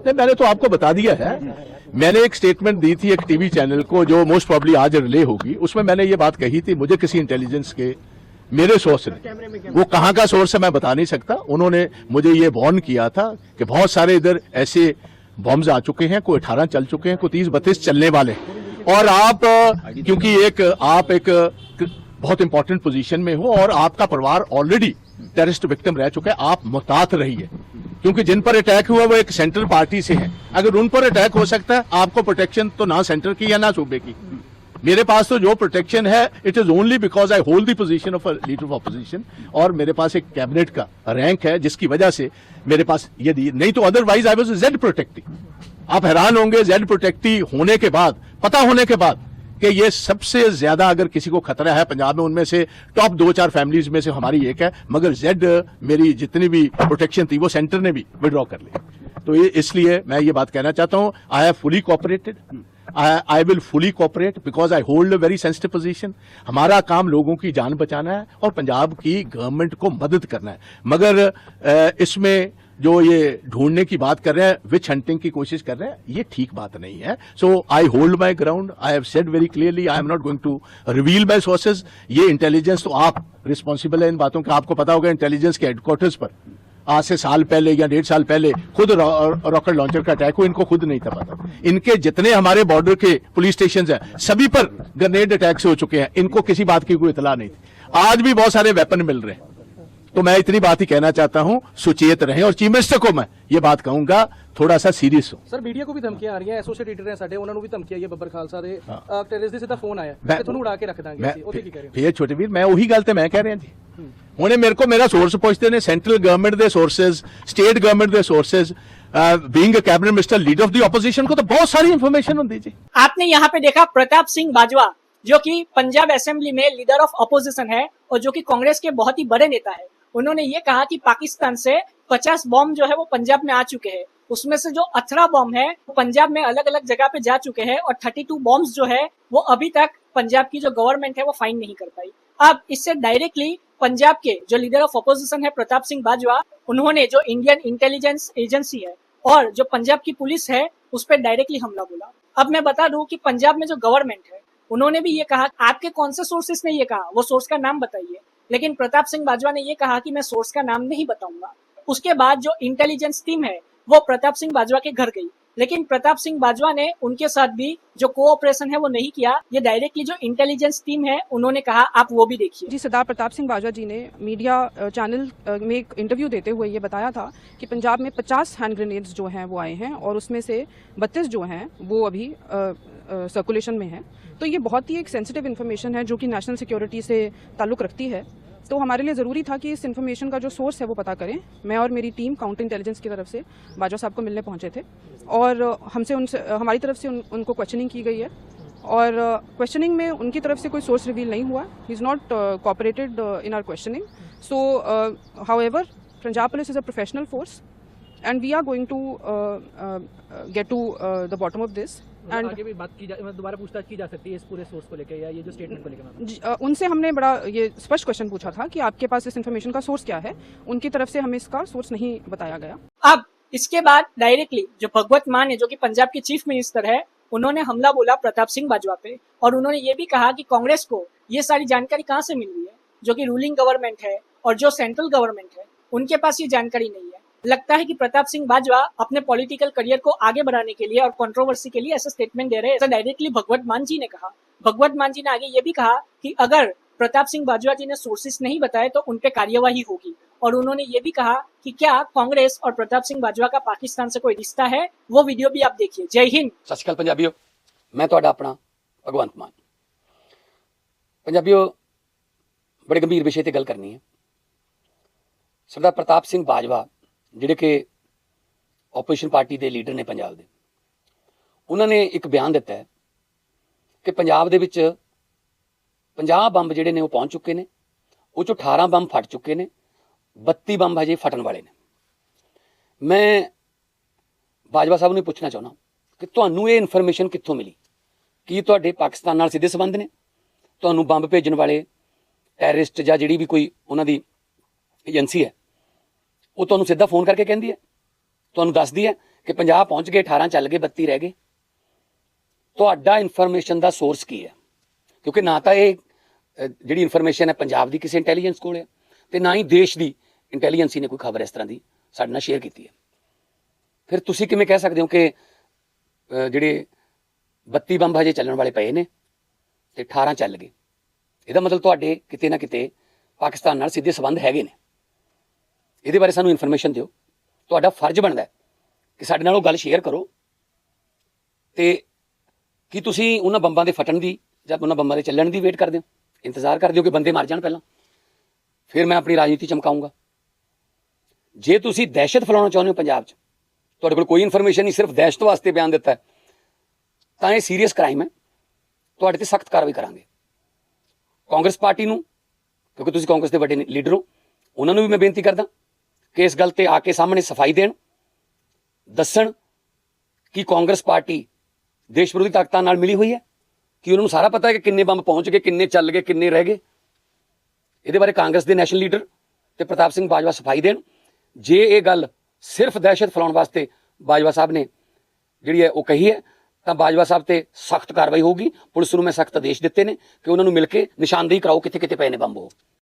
नहीं, मैंने तो आपको बता दिया है। मैंने एक स्टेटमेंट दी थी एक टीवी चैनल को जो मोस्ट प्रॉब्ली आज रिले होगी, उसमें मैंने ये बात कही थी, मुझे किसी इंटेलिजेंस के मेरे सोर्स ने, वो कहां का सोर्स है मैं बता नहीं सकता, उन्होंने मुझे ये वार्न किया था कि बहुत सारे इधर ऐसे बॉम्ब्स आ चुके हैं, कोई 18 चल चुके हैं, कोई 30-32 चलने वाले, और आप क्योंकि आप एक बहुत इंपॉर्टेंट पोजीशन में हो और आपका परिवार ऑलरेडी टेररिस्ट विक्टिम रह चुका है, आप मुहतात रहिए, क्योंकि जिन पर अटैक हुआ वो एक सेंट्रल पार्टी से है। अगर उन पर अटैक हो सकता है, आपको प्रोटेक्शन तो ना सेंटर की या ना सूबे की। मेरे पास तो जो प्रोटेक्शन है it is only because I hold the position of leader of opposition, और मेरे पास एक कैबिनेट का रैंक है जिसकी वजह से मेरे पास यदि नहीं तो otherwise I was Z protectee. आप हैरान होंगे जेड प्रोटेक्टी होने के बाद, पता होने के बाद कि ये सबसे ज्यादा अगर किसी को खतरा है पंजाब में, उनमें से टॉप 2-4 फैमिलीज में से हमारी एक है, मगर जेड मेरी जितनी भी प्रोटेक्शन थी वो सेंटर ने भी विड्रॉ कर ली। तो ये इसलिए मैं ये बात कहना चाहता हूं, I have fully cooperated, I will fully cooperate because I hold a very sensitive position. हमारा काम लोगों की जान बचाना है और पंजाब की गवर्नमेंट को मदद करना है, मगर इसमें जो ये ढूंढने की बात कर रहे हैं, विच हंटिंग की कोशिश कर रहे हैं, ये ठीक बात नहीं है। So I hold my ground, I have said very clearly I am not going to reveal my sources. ये इंटेलिजेंस तो आप रिस्पॉन्सिबल है इन बातों का, आपको पता होगा इंटेलिजेंस के हेडक्वार्टर्स पर आज से साल पहले या 1.5 साल पहले खुद रॉकेट लॉन्चर का अटैक हो, इनको खुद नहीं था पता। इनके जितने हमारे बॉर्डर के पुलिस स्टेशन हैं सभी पर ग्रेनेड अटैक्स हो चुके हैं, इनको किसी बात की कोई इतला नहीं थी। आज भी बहुत सारे वेपन मिल रहे हैं। तो मैं इतनी बात ही कहना चाहता हूं, सुचेत रहें, और चीफ मिनिस्टर को मैं ये बात कहूंगा थोड़ा सा सीरियस हो। सर मीडिया को भी धमकियां आ रही हैं, एसोसिएट एडिटर हैं साडे, ਉਹਨਾਂ ਨੂੰ ਵੀ ਧਮਕੀਆਂ ਆਈ ਹੈ ਬੱਬਰ ਖਾਲਸਾ ਦੇ ਟੈਰਰਿਸਟ ਦੇ ਸਿੱਧਾ ਫੋਨ ਆਇਆ ਕਿ ਤੁਹਾਨੂੰ ਉਡਾ ਕੇ ਰੱਖ ਦਾਂਗੇ ਅਸੀਂ, ਉਹਦੇ ਕੀ ਕਹਿ ਰਹੇ ਹੋ? ਫਿਰ ਛੋਟੇ ਵੀਰ ਮੈਂ ਉਹੀ ਗੱਲ ਤੇ ਮੈਂ ਕਹਿ ਰਿਹਾ ਜੀ, ਹੁਣੇ ਮੇਰੇ ਕੋ ਮੇਰਾ ਸੋਰਸ ਪੁੱਛਦੇ ਨੇ, ਸੈਂਟਰਲ ਗਵਰਨमेंट ਦੇ ਸੋਰसेज, स्टेट गवर्नमेंट ਦੇ sources, being a cabinet minister leader of the opposition को तो बहुत सारी इंफॉर्मेशन होती जी। आपने यहाँ पे देखा प्रताप सिंह बाजवा जो कि पंजाब असेंबली में लीडर ऑफ ऑपोजिशन है और जो कि कांग्रेस के बहुत ही बड़े नेता है, उन्होंने ये कहा कि पाकिस्तान से 50 बॉम्ब जो है वो पंजाब में आ चुके हैं, उसमें से जो 18 बॉम्ब है वो पंजाब में अलग अलग जगह पे जा चुके हैं और 32 बॉम्ब्स जो है वो अभी तक पंजाब की जो गवर्नमेंट है वो फाइंड नहीं कर पाई। अब इससे डायरेक्टली पंजाब के जो लीडर ऑफ ऑपोजिशन है प्रताप सिंह बाजवा, उन्होंने जो इंडियन इंटेलिजेंस एजेंसी है और जो पंजाब की पुलिस है उस पर डायरेक्टली हमला बोला। अब मैं बता दूं कि पंजाब में जो गवर्नमेंट है उन्होंने भी ये कहा, आपके कौन से सोर्सेस ने ये कहा, वो सोर्स का नाम बताइए, लेकिन प्रताप सिंह बाजवा ने ये कहा कि मैं सोर्स का नाम नहीं बताऊंगा। उसके बाद जो इंटेलिजेंस टीम है वो प्रताप सिंह बाजवा के घर गई, लेकिन प्रताप सिंह बाजवा ने उनके साथ भी जो कोऑपरेशन है वो नहीं किया। ये डायरेक्टली जो इंटेलिजेंस टीम है उन्होंने कहा, आप वो भी देखिए। जी, सरदार प्रताप सिंह बाजवा जी ने मीडिया चैनल में एक इंटरव्यू देते हुए ये बताया था कि पंजाब में 50 हैंड ग्रेनेड्स जो हैं वो आए हैं और उसमें से 32 जो हैं वो अभी सर्कुलेशन में हैं। तो ये बहुत ही एक सेंसिटिव इन्फॉर्मेशन है जो कि नेशनल सिक्योरिटी से ताल्लुक़ रखती है। तो हमारे लिए ज़रूरी था कि इस इन्फॉर्मेशन का जो सोर्स है वो पता करें। मैं और मेरी टीम काउंटर इंटेलिजेंस की तरफ से बाजवा साहब को मिलने पहुंचे थे और उनसे हमारी तरफ से उनको क्वेश्चनिंग की गई है और क्वेश्चनिंग में उनकी तरफ से कोई सोर्स रिवील नहीं हुआ। He is not cooperated in our questioning. So however Punjab police is a professional force and we are going to get to the bottom of this and आगे भी बात की दोबारा पूछताछ की जा सकती है इस पूरे सोर्स को लेकर या ये जो स्टेटमेंट को लेकर? उनसे हमने बड़ा ये स्पष्ट क्वेश्चन पूछा था कि आपके पास इस इन्फॉर्मेशन का सोर्स क्या है। उनकी तरफ से हमें इसका सोर्स नहीं बताया गया। अब इसके बाद डायरेक्टली जो भगवत मान है जो कि पंजाब के चीफ मिनिस्टर है, उन्होंने हमला बोला प्रताप सिंह बाजवा पे और उन्होंने ये भी कहा कि कांग्रेस को ये सारी जानकारी कहाँ से मिल रही है, जो कि रूलिंग गवर्नमेंट है और जो सेंट्रल गवर्नमेंट है उनके पास ये जानकारी नहीं है। लगता है कि प्रताप सिंह बाजवा अपने पॉलिटिकल करियर को आगे बढ़ाने के लिए और कंट्रोवर्सी के लिए ऐसा स्टेटमेंट दे रहे हैं, ऐसा डायरेक्टली भगवत मान जी ने कहा। भगवत मान जी ने आगे ये भी कहा कि अगर प्रताप सिंह बाजवा जी ने सोर्सेस नहीं बताए तो उन पे कार्यवाही होगी और उन्होंने ये भी कहा कि क्या कांग्रेस और प्रताप सिंह बाजवा का पाकिस्तान से कोई रिश्ता है। वो वीडियो भी आप देखिए। जय हिंद। सत श्री अकाल पंजाबियों, मैं तुहाडा अपना भगवंत मान। पंजाबियों, बड़े गंभीर विषय ते गल करनी है। सरदार प्रताप सिंह बाजवा ਜਿਹੜੇ ਕਿ ਆਪੋਜੀਸ਼ਨ ਪਾਰਟੀ ਦੇ ਲੀਡਰ ਨੇ ਪੰਜਾਬ ਦੇ, ਉਹਨਾਂ ਨੇ ਇੱਕ ਬਿਆਨ ਦਿੱਤਾ ਹੈ ਕਿ ਪੰਜਾਬ ਦੇ ਵਿੱਚ 50 ਬੰਬ ਜਿਹੜੇ ਨੇ ਉਹ ਪਹੁੰਚ ਚੁੱਕੇ ਨੇ, ਉਹ 'ਚੋਂ 18 ਬੰਬ ਫਟ ਚੁੱਕੇ ਨੇ, 32 ਬੰਬ ਹਜੇ ਫਟਣ ਵਾਲੇ ਨੇ। ਮੈਂ ਬਾਜਵਾ ਸਾਹਿਬ ਨੂੰ ਪੁੱਛਣਾ ਚਾਹੁੰਦਾ ਕਿ ਤੁਹਾਨੂੰ ਇਹ ਇਨਫੋਰਮੇਸ਼ਨ ਕਿੱਥੋਂ ਮਿਲੀ? ਕੀ ਤੁਹਾਡੇ ਪਾਕਿਸਤਾਨ ਨਾਲ ਸਿੱਧੇ ਸੰਬੰਧ ਨੇ? ਤੁਹਾਨੂੰ ਬੰਬ ਭੇਜਣ ਵਾਲੇ ਟੈਰਰਿਸਟ ਜਾਂ ਜਿਹੜੀ ਵੀ ਕੋਈ ਉਹਨਾਂ ਦੀ ਏਜੰਸੀ ਹੈ ਉਹ ਤੁਹਾਨੂੰ ਸਿੱਧਾ ਫੋਨ ਕਰਕੇ ਕਹਿੰਦੀ ਹੈ, ਤੁਹਾਨੂੰ ਦੱਸਦੀ ਹੈ ਕਿ 50 ਪਹੁੰਚ ਗਏ, 18 ਚੱਲ ਗਏ, 32 ਰਹਿ ਗਏ। ਤੁਹਾਡਾ ਇਨਫੋਰਮੇਸ਼ਨ ਦਾ ਸੋਰਸ ਕੀ ਹੈ? ਕਿਉਂਕਿ ਨਾ ਤਾਂ ਇਹ ਜਿਹੜੀ ਇਨਫੋਰਮੇਸ਼ਨ ਹੈ ਪੰਜਾਬ ਦੀ ਕਿਸੇ ਇੰਟੈਲੀਜੈਂਸ ਕੋਲ ਹੈ, ਤੇ ਨਾ ਹੀ ਦੇਸ਼ ਦੀ ਇੰਟੈਲੀਜੈਂਸੀ ਨੇ ਕੋਈ ਖਬਰ ਇਸ ਤਰ੍ਹਾਂ ਦੀ ਸਾਡੇ ਨਾਲ ਸ਼ੇਅਰ ਕੀਤੀ ਹੈ। ਫਿਰ ਤੁਸੀਂ ਕਿਵੇਂ ਕਹਿ ਸਕਦੇ ਹੋ ਕਿ ਜਿਹੜੇ 32 ਬੰਬ ਹਜੇ ਚੱਲਣ ਵਾਲੇ ਪਏ ਨੇ ਤੇ 18 ਚੱਲ ਗਏ? ਇਹਦਾ ਮਤਲਬ ਤੁਹਾਡੇ ਕਿਤੇ ਨਾ ਕਿਤੇ ਪਾਕਿਸਤਾਨ ਨਾਲ ਸਿੱਧੇ ਸੰਬੰਧ ਹੈਗੇ ਨੇ। ਇਹਦੇ ਬਾਰੇ ਸਾਨੂੰ ਇਨਫੋਰਮੇਸ਼ਨ ਦਿਓ। ਤੁਹਾਡਾ ਫਰਜ਼ ਬਣਦਾ ਹੈ ਕਿ ਸਾਡੇ ਨਾਲ ਉਹ ਗੱਲ ਸ਼ੇਅਰ ਕਰੋ। ਤੇ ਕੀ ਤੁਸੀਂ ਉਹਨਾਂ ਬੰਬਾਂ ਦੇ ਫਟਣ ਦੀ ਜਾਂ ਉਹਨਾਂ ਬੰਬਾਂ ਦੇ ਚੱਲਣ ਦੀ ਵੇਟ ਕਰਦੇ ਹੋ, ਇੰਤਜ਼ਾਰ ਕਰਦੇ ਹੋ ਕਿ ਬੰਦੇ ਮਰ ਜਾਣ ਪਹਿਲਾਂ, ਫਿਰ ਮੈਂ ਆਪਣੀ ਰਾਜਨੀਤੀ ਚਮਕਾਊਂਗਾ? ਜੇ ਤੁਸੀਂ ਦਹਿਸ਼ਤ ਫੈਲਾਉਣਾ ਚਾਹੁੰਦੇ ਹੋ ਪੰਜਾਬ 'ਚ, ਤੁਹਾਡੇ ਕੋਲ ਕੋਈ ਇਨਫੋਰਮੇਸ਼ਨ ਨਹੀਂ, ਸਿਰਫ ਦਹਿਸ਼ਤ ਵਾਸਤੇ ਬਿਆਨ ਦਿੱਤਾ ਹੈ, ਤਾਂ ਇਹ ਸੀਰੀਅਸ ਕ੍ਰਾਈਮ ਹੈ। ਤੁਹਾਡੇ ਤੇ ਸਖਤ ਕਾਰਵਾਈ ਕਰਾਂਗੇ। ਕਾਂਗਰਸ ਪਾਰਟੀ ਨੂੰ, ਕਿਉਂਕਿ ਤੁਸੀਂ ਕਾਂਗਰਸ ਦੇ ਵੱਡੇ ਲੀਡਰ ਹੋ, ਉਹਨਾਂ ਨੂੰ ਵੀ ਮੈਂ ਬੇਨਤੀ ਕਰਦਾ ਕਿ ਇਸ ਗੱਲ ਤੇ ਆ ਕੇ ਸਾਹਮਣੇ ਸਫਾਈ ਦੇਣ, ਦੱਸਣ ਕਿ ਕਾਂਗਰਸ ਪਾਰਟੀ ਦੇਸ਼ ਵਿਰੋਧੀ ਤਾਕਤਾਂ ਨਾਲ ਮਿਲੀ ਹੋਈ ਹੈ, ਕਿ ਉਹਨਾਂ ਨੂੰ ਸਾਰਾ ਪਤਾ ਹੈ ਕਿ ਕਿੰਨੇ ਬੰਬ ਪਹੁੰਚ ਗਏ, ਕਿੰਨੇ ਚੱਲ ਗਏ, ਕਿੰਨੇ ਰਹਿ ਗਏ। ਇਹਦੇ ਬਾਰੇ ਕਾਂਗਰਸ ਦੇ ਨੈਸ਼ਨਲ ਲੀਡਰ ਤੇ ਪ੍ਰਤਾਪ ਸਿੰਘ ਬਾਜਵਾ ਸਫਾਈ ਦੇਣ। ਜੇ ਇਹ ਗੱਲ ਸਿਰਫ ਦਹਿਸ਼ਤ ਫੈਲਾਉਣ ਵਾਸਤੇ ਬਾਜਵਾ ਸਾਹਿਬ ਨੇ ਜਿਹੜੀ ਹੈ ਉਹ ਕਹੀ ਹੈ, ਤਾਂ ਬਾਜਵਾ ਸਾਹਿਬ ਤੇ ਸਖਤ ਕਾਰਵਾਈ ਹੋਊਗੀ। ਪੁਲਿਸ ਨੂੰ ਮੈਂ ਸਖਤ ਆਦੇਸ਼ ਦਿੱਤੇ ਨੇ ਕਿ ਉਹਨਾਂ ਨੂੰ ਮਿਲ ਕੇ ਨਿਸ਼ਾਨਦੇਹੀ ਕਰਾਓ ਕਿੱਥੇ ਕਿੱਥੇ ਪਏ ਨੇ ਬੰਬ ਉਹ।